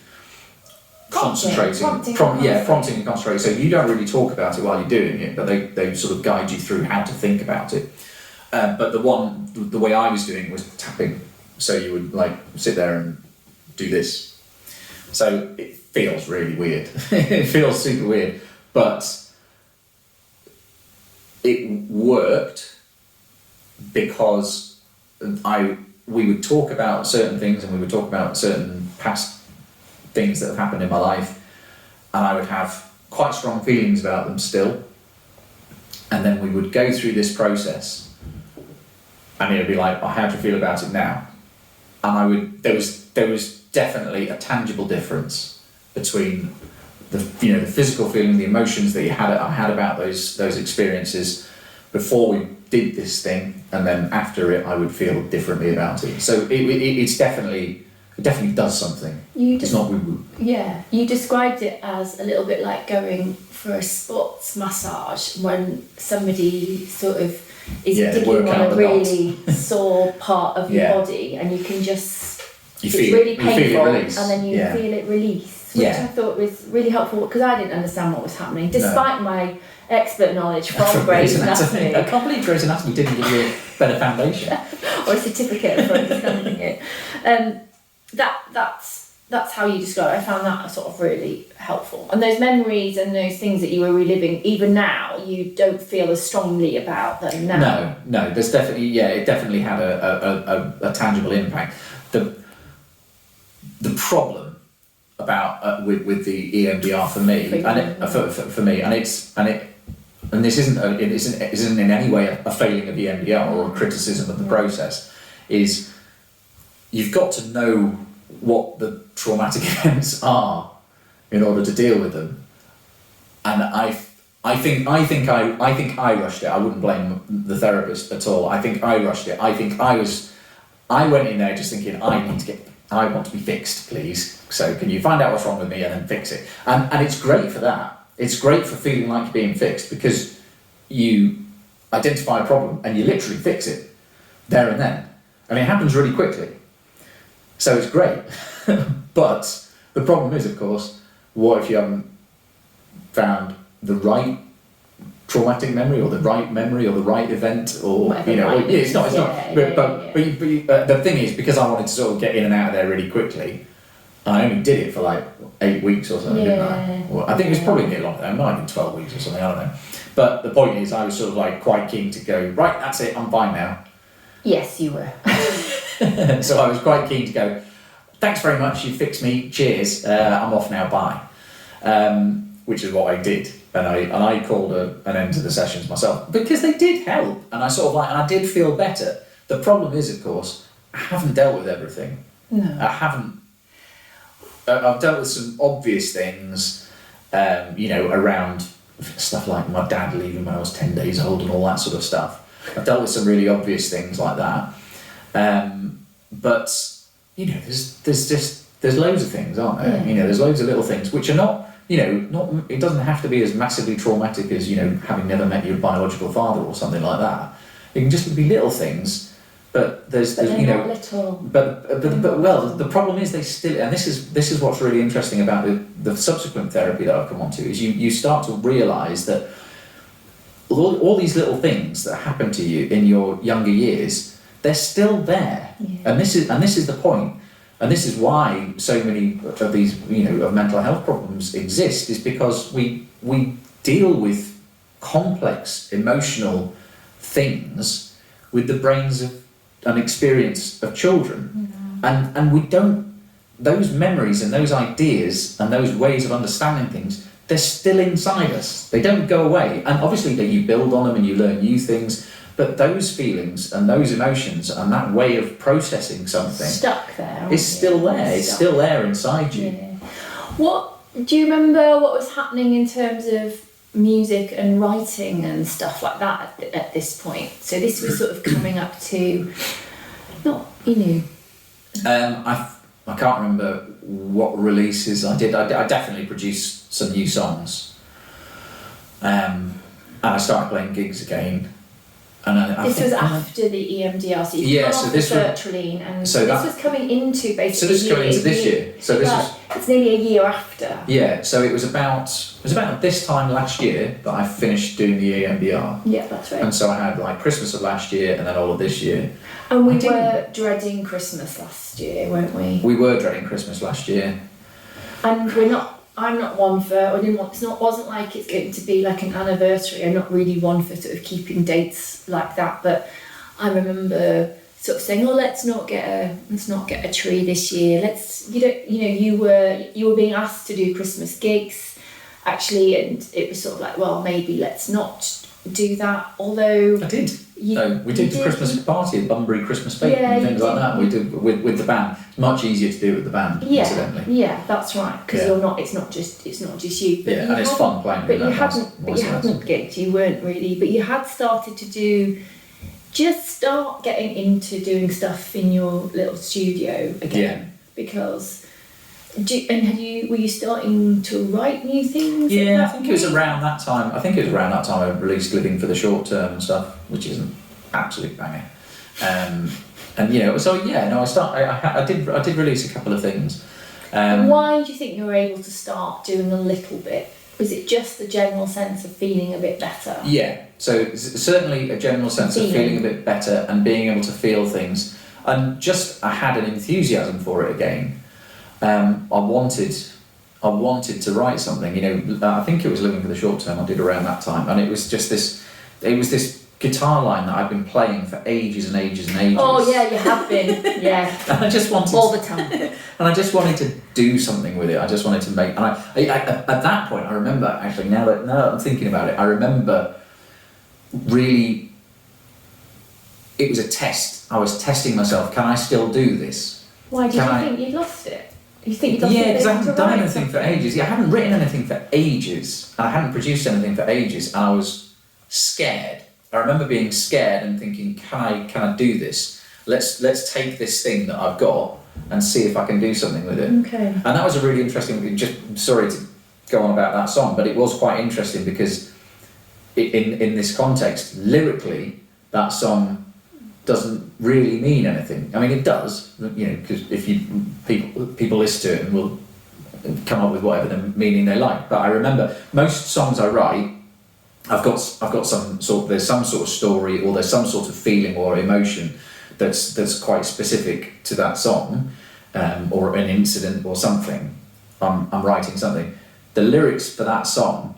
prompting and concentrating. So you don't really talk about it while you're doing it, but they sort of guide you through how to think about it. But the way I was doing was tapping. So you would like sit there and do this. So it feels really weird. It feels super weird, but it worked because we would talk about certain things, and we would talk about certain past things that have happened in my life, and I would have quite strong feelings about them still, and then we would go through this process, and it would be like, oh, how do you feel about it now? And there was definitely a tangible difference between the physical feeling, the emotions that I had about those experiences before we did this thing, and then after it I would feel differently about it. So it definitely does something. It's not woo-woo. Yeah, you described it as a little bit like going for a sports massage when somebody sort of is digging on a really sore part of your body, and you can just it's really painful, and then you feel it release, which I thought was really helpful because I didn't understand what was happening, despite my expert knowledge from Grey's Anatomy. I can't believe Grey's Anatomy didn't give you a better foundation. Or a certificate for understanding it. That's how you describe it. I found that sort of really helpful. And those memories and those things that you were reliving, even now, you don't feel as strongly about them now. No. There's definitely, it definitely had a tangible impact. The problem about with the EMDR for me, and this isn't in any way a failing of EMDR or a criticism of the process, is you've got to know what the traumatic events are in order to deal with them. And I think I rushed it. I wouldn't blame the therapist at all. I think I rushed it. I went in there just thinking, I want to be fixed, please. So can you find out what's wrong with me and then fix it? And it's great for that. It's great for feeling like you're being fixed, because you identify a problem and you literally fix it there and then. And it happens really quickly. So it's great. But the problem is, of course, what if you haven't found the right traumatic memory or the right event, or it's not. But the thing is, because I wanted to sort of get in and out of there really quickly, I only did it for like 8 weeks or something, didn't I? Well, I think it was probably a bit longer. It might have been 12 weeks or something. I don't know. But the point is, I was sort of like quite keen to go, right, that's it, I'm fine now. Yes, you were. So I was quite keen to go, thanks very much, you fixed me, cheers, I'm off now, bye. Which is what I did. And I called an end to the sessions myself, because they did help, and and I did feel better. The problem is, of course, I haven't dealt with everything. No. I haven't. I've dealt with some obvious things, around stuff like my dad leaving when I was 10 days old and all that sort of stuff. I've dealt with some really obvious things like that. But there's loads of things, aren't there? Yeah. There's loads of little things which are not. It doesn't have to be as massively traumatic as, having never met your biological father or something like that. It can just be little things, but there's not little. But the problem is they still, and this is what's really interesting about the subsequent therapy that I've come onto, is you start to realise that all these little things that happen to you in your younger years, they're still there. Yeah. And this is the point. And this is why so many of these, of mental health problems exist, is because we deal with complex emotional things with the brains and experience of children. Mm-hmm. And we don't, those memories and those ideas and those ways of understanding things, they're still inside us. They don't go away. And obviously that you build on them and you learn new things, But those feelings and those emotions and that way of processing something stuck there. It's still there. It's still there inside you. Yeah. What do you remember? What was happening in terms of music and writing and stuff like that at this point? So this was sort of coming up to, not I can't remember what releases I did. I definitely produced some new songs, and I started playing gigs again. And this was after the EMDR, so you come off the Sertraline, and this was coming into basically. So this is coming into this year. So this was. It's nearly a year after. Yeah, so it was about this time last year that I finished doing the EMDR. Yeah, that's right. And so I had like Christmas of last year and then all of this year. And we were dreading Christmas last year, weren't we? We were dreading Christmas last year. And I'm not one for, wasn't like it's going to be like an anniversary. I'm not really one for sort of keeping dates like that. But I remember sort of saying, let's not get a tree this year. You were being asked to do Christmas gigs, actually, and it was sort of like, well, maybe let's not do that. Although I did. We did the Christmas party at Bunbury Christmas Fete and things like that. We did with the band. It's much easier to do with the band, incidentally. Yeah, that's right. Because it's not just you. But and it's fun playing with that. But you hadn't gigged. You weren't really. But you had started to start getting into doing stuff in your little studio again. Because. Were you starting to write new things? Yeah, I think it was around that time. I released Living for the Short Term and stuff, which is an absolute banger. I did release a couple of things. Why do you think you were able to start doing a little bit? Was it just the general sense of feeling a bit better? Yeah, so certainly a general sense of feeling a bit better and being able to feel things, and just I had an enthusiasm for it again. I wanted to write something. I think it was Living for the Short Term I did around that time, and it was just this guitar line that I've been playing for ages and ages and ages. Oh yeah, you have been. Yeah. And I just wanted all the time. And I just wanted to do something with it. I just wanted to make. And I at that point, I remember actually now that I'm thinking about it, I remember really. It was a test. I was testing myself. Can I still do this? Why do you think you'd lost it? You think you'd lost it? Yeah, because I hadn't done anything for ages. Yeah, I hadn't written anything for ages. And I hadn't produced anything for ages. And I was scared. I remember being scared and thinking, can I do this? Let's take this thing that I've got and see if I can do something with it. Okay. And that was a really interesting. Sorry to go on about that song, but it was quite interesting because in this context, lyrically, that song doesn't really mean anything. I mean, it does, because if people listen to it and will come up with whatever the meaning they like. But I remember most songs I write, I've got there's some sort of story or there's some sort of feeling or emotion that's quite specific to that song, or an incident or something. I'm writing something. The lyrics for that song,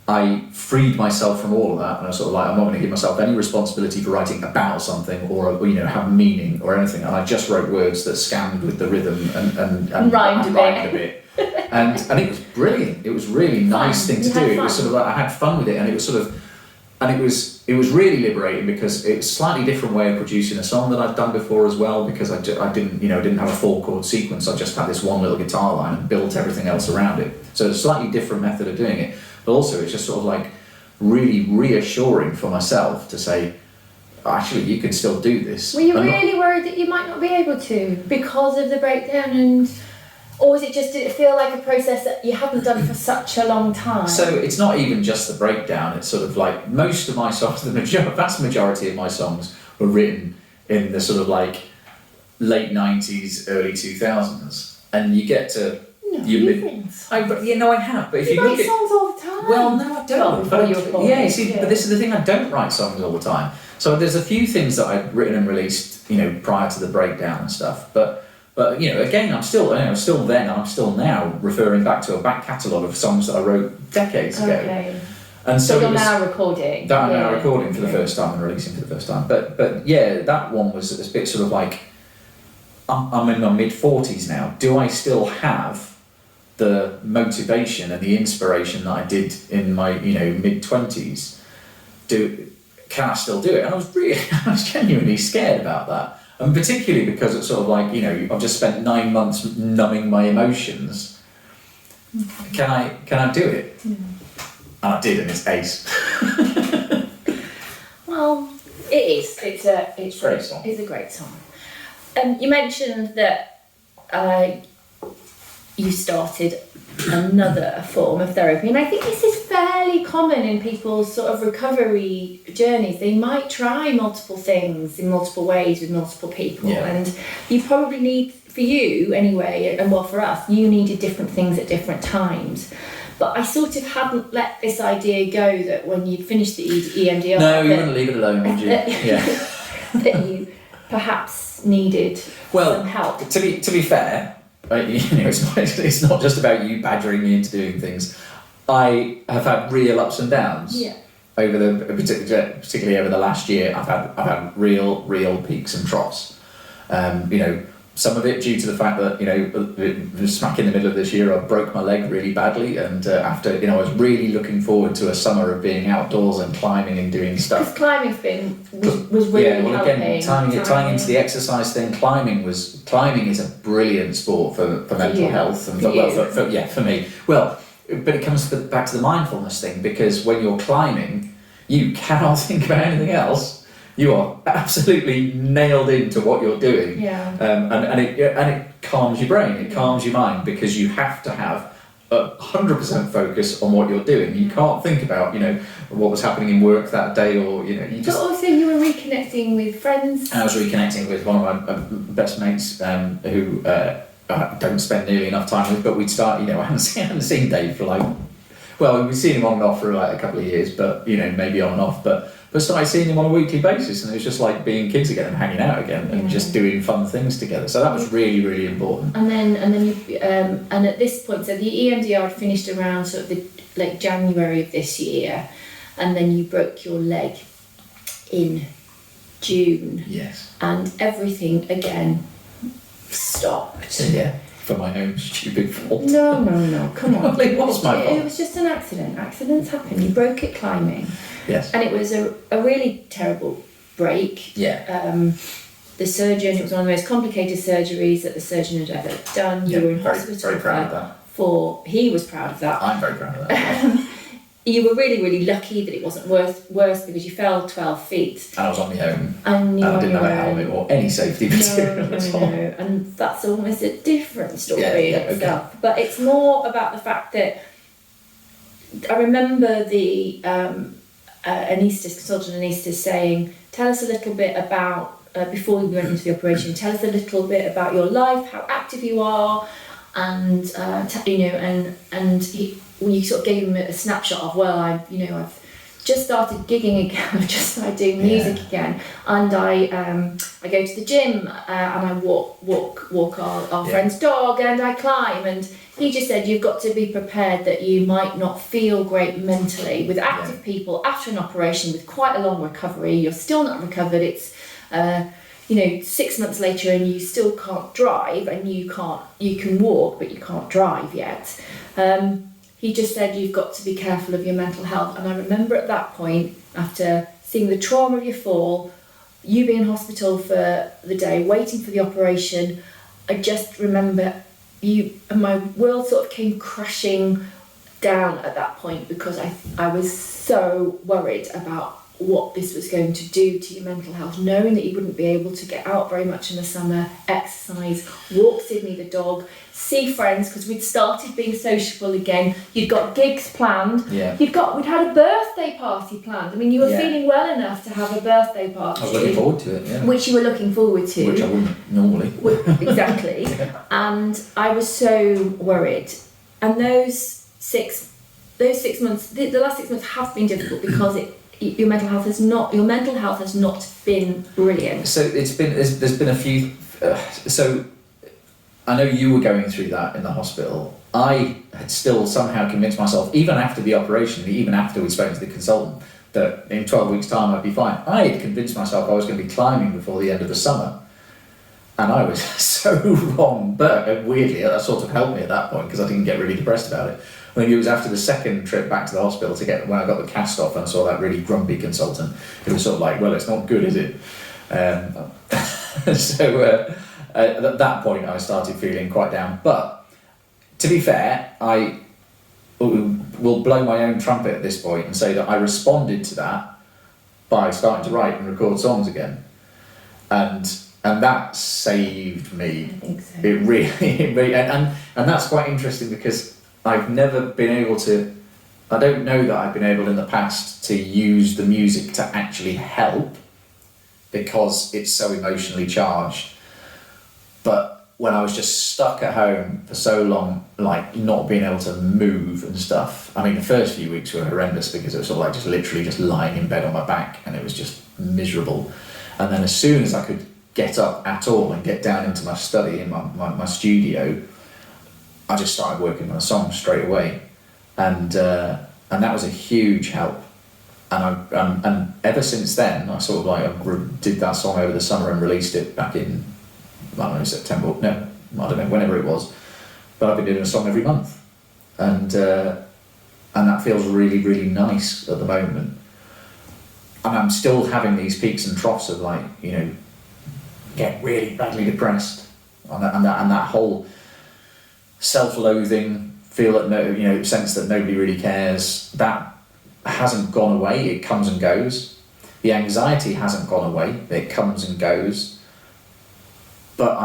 I freed myself from all of that, and I was sort of like, I'm not going to give myself any responsibility for writing about something or have meaning or anything. And I just wrote words that scanned with the rhythm and rhymed a bit. And it was brilliant. It was really nice thing to do. It was sort of like I had fun with it, and it was it was really liberating because it was a slightly different way of producing a song that I'd done before as well, because I didn't have a 4-chord sequence. I just had this one little guitar line and built everything else around it. So it's a slightly different method of doing it. But also it's just sort of like really reassuring for myself to say, actually, you can still do this. Were you really worried that you might not be able to because of the breakdown, or was it just, did it feel like a process that you hadn't done for such a long time? So it's not even just the breakdown. It's sort of like most of my songs, the vast majority of my songs were written in the sort of like late 90s, early 2000s. And you get to... No, I have. But if you look write songs all the time. Well, no, I don't. But this is the thing. I don't write songs all the time. So there's a few things that I've written and released, prior to the breakdown and stuff. But again, I'm still then, and I'm still now referring back to a back catalogue of songs that I wrote decades ago. Okay. And so you're now recording. That I'm now recording for the first time and releasing for the first time. But yeah, that one was a bit sort of like, I'm in my mid-40s now. Do I still have the motivation and the inspiration that I did in my mid-20s? can I still do it? And I was genuinely scared about that. And particularly because it's sort of like, I've just spent 9 months numbing my emotions. Can I do it? And I did, and it's ace. Well, it is. It's a great song. It's a great song. You mentioned that you started another form of therapy, and I think this is fairly common in people's sort of recovery journeys. They might try multiple things in multiple ways with multiple people, and you probably need, for you anyway, and well for us, you needed different things at different times. But I sort of hadn't let this idea go that when you'd finished the EMDR... No, you wouldn't leave it alone, would you? That you perhaps needed some help. To be fair, it's not just about you badgering me into doing things. I have had real ups and downs over particularly over the last year. I've had real peaks and troughs. Some of it due to the fact that smack in the middle of this year I broke my leg really badly, and after I was really looking forward to a summer of being outdoors and climbing and doing stuff. Because climbing was really helping. Again, tying into the exercise thing, climbing is a brilliant sport for mental health and for me. Well, but it comes back to the mindfulness thing, because when you're climbing, you cannot think about anything else. You are absolutely nailed into what you're doing, and it calms your brain, it calms your mind, because you have to have 100% focus on what you're doing. You can't think about what was happening in work that day, or you just. But also, you were reconnecting with friends. I was reconnecting with one of my best mates, who I don't spend nearly enough time with, but we'd start. I hadn't seen Dave for we've seen him on and off for a couple of years, but maybe on and off, but started seeing him on a weekly basis, and it was just like being kids again and hanging out again and just doing fun things together. So that was really, really important. And then you and at this point, so the EMDR had finished around sort of January of this year, and then you broke your leg in June. Yes. And everything again stopped. Yeah. For my own stupid fault. No, come on. Well, it was my fault. It was just an accident. Accidents happen. You broke it climbing. Yes. And it was a really terrible break. Yeah. The surgeon, it was one of the most complicated surgeries that the surgeon had ever done. You were in hospital. Very proud of that. He was proud of that. I'm very proud of that. You were really, really lucky that it wasn't worse because you fell 12 feet. And I was on my own. And I didn't have a helmet or any safety material at all. No. And that's almost a different story in itself. Okay. But it's more about the fact that I remember the consultant anaesthetist saying, tell us a little bit about, before we went into the operation, tell us a little bit about your life, how active you are, and we sort of gave him a snapshot of, I've just started gigging again, I've just started doing music again, and I go to the gym, and I walk our friend's dog, and I climb, and he just said you've got to be prepared that you might not feel great mentally. With active people after an operation with quite a long recovery, you're still not recovered, it's 6 months later and you still can't drive, and you can walk but you can't drive yet. He just said you've got to be careful of your mental health. And I remember at that point, after seeing the trauma of your fall, you being in hospital for the day, waiting for the operation, I just remember my world sort of came crashing down at that point, because I was so worried about what this was going to do to your mental health, knowing that you wouldn't be able to get out very much in the summer, exercise, walk Sydney the dog, see friends, because we'd started being sociable again. You'd got gigs planned. Yeah. We'd had a birthday party planned. I mean, you were feeling well enough to have a birthday party. I was looking forward to it, yeah. Which you were looking forward to. Which I wouldn't normally. Exactly. And I was so worried. And those 6 months, the last 6 months have been difficult, because your mental health has not been brilliant. So there's been a few. So I know you were going through that in the hospital. I had still somehow convinced myself, even after the operation, even after we'd spoken to the consultant, that in 12 weeks' time I'd be fine. I had convinced myself I was going to be climbing before the end of the summer. And I was so wrong, but weirdly that sort of helped me at that point, because I didn't get really depressed about it. I think it was after the second trip back to the hospital when I got the cast off and I saw that really grumpy consultant. It was sort of like, well, it's not good, is it? So at that point I started feeling quite down. But to be fair, I will blow my own trumpet at this point and say that I responded to that by starting to write and record songs again. And that saved me. I think so. It really and that's quite interesting because I've never been able to, I don't know that I've been able in the past to use the music to actually help because it's so emotionally charged. But when I was just stuck at home for so long, like not being able to move and stuff, I mean the first few weeks were horrendous because it was sort of like just literally just lying in bed on my back and it was just miserable. And then as soon as I could get up at all and get down into my study in my studio, I just started working on a song straight away, and that was a huge help. And ever since then, I sort of like did that song over the summer and released it back in, I don't know, September. No, I don't know, whenever it was. But I've been doing a song every month, and that feels really, really nice at the moment. And I'm still having these peaks and troughs of like, you know, get really badly depressed, and that whole self-loathing, sense that nobody really cares, that hasn't gone away. It comes and goes. The anxiety hasn't gone away. It comes and goes. But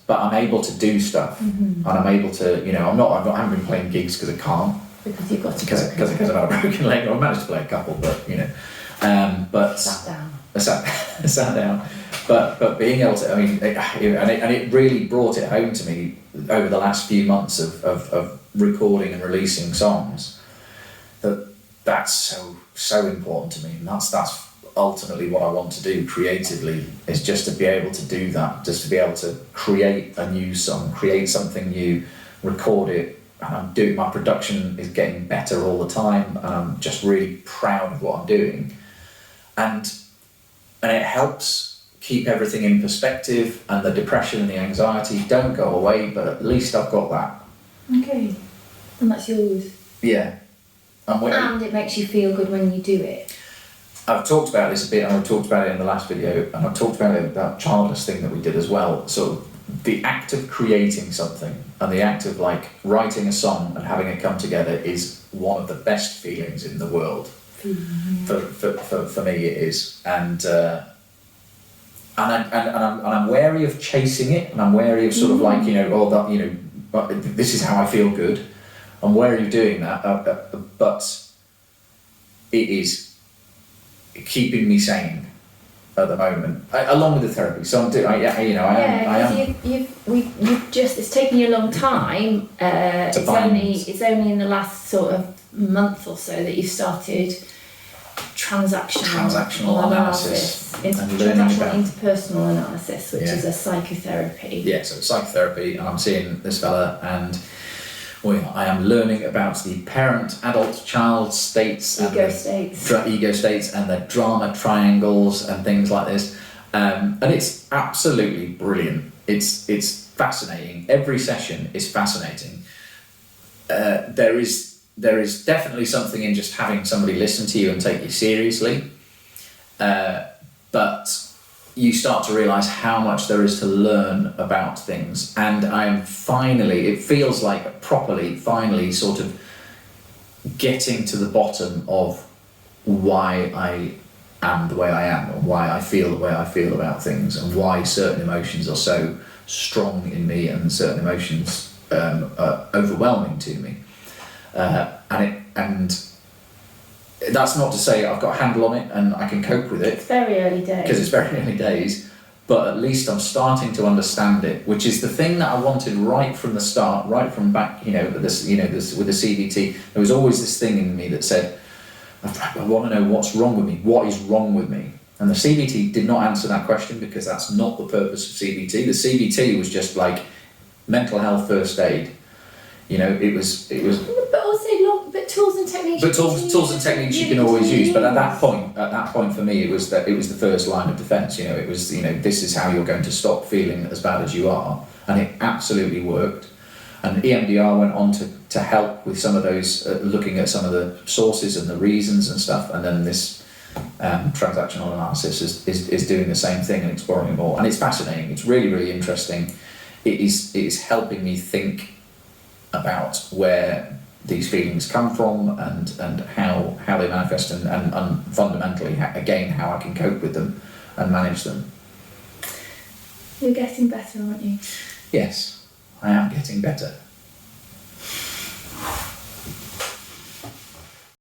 I'm able to do stuff, and I'm able to, I haven't been playing gigs because I can't. Because you've got to. Because I've got a broken leg. I managed to play a couple, but but sat down. Sat down. But being able to, it really brought it home to me over the last few months of recording and releasing songs, that's so important to me, and that's ultimately what I want to do creatively, is just to be able to do that, just to be able to create a new song, create something new, record it, and my production is getting better all the time, and I'm just really proud of what I'm doing, and it helps keep everything in perspective, and the depression and the anxiety don't go away, but at least I've got that. Okay, and that's yours. Yeah. And it makes you feel good when you do it. I've talked about this a bit, and I've talked about it in the last video, and I've talked about it, that childless thing that we did as well. So the act of creating something and the act of like writing a song and having it come together is one of the best feelings in the world. For me it is, and I'm wary of chasing it, and I'm wary of sort of like, this is how I feel good. I'm wary of doing that, but it is keeping me sane at the moment, along with the therapy. So I'm doing, it's taken you a long time. It's only in the last sort of month or so that you've started transactional analysis, transactional interpersonal analysis, which is a psychotherapy. Yeah, so it's psychotherapy, and I'm seeing this fella, and I am learning about the parent, adult, child states, ego states, and the drama triangles and things like this, and it's absolutely brilliant. It's fascinating. Every session is fascinating. There is definitely something in just having somebody listen to you and take you seriously, but you start to realise how much there is to learn about things, and it feels like finally sort of getting to the bottom of why I am the way I am, and why I feel the way I feel about things, and why certain emotions are so strong in me and certain emotions are overwhelming to me. And that's not to say I've got a handle on it and I can cope with it. It's very early days. Because it's very early days, but at least I'm starting to understand it, which is the thing that I wanted right from the start, right from back, with the CBT. There was always this thing in me that said, I want to know what's wrong with me. What is wrong with me? And the CBT did not answer that question, because that's not the purpose of CBT. The CBT was just like mental health first aid. It was. But tools and techniques. But tools and techniques you can always use. But at that point for me, it was the first line of defence. It was this is how you're going to stop feeling as bad as you are, and it absolutely worked. And EMDR went on to to help with some of those, looking at some of the sources and the reasons and stuff, and then this transactional analysis is doing the same thing and exploring it more, and it's fascinating. It's really, really interesting. It is helping me think about where these feelings come from and how they manifest and fundamentally again how I can cope with them and manage them. You're getting better, aren't you? Yes, I am getting better.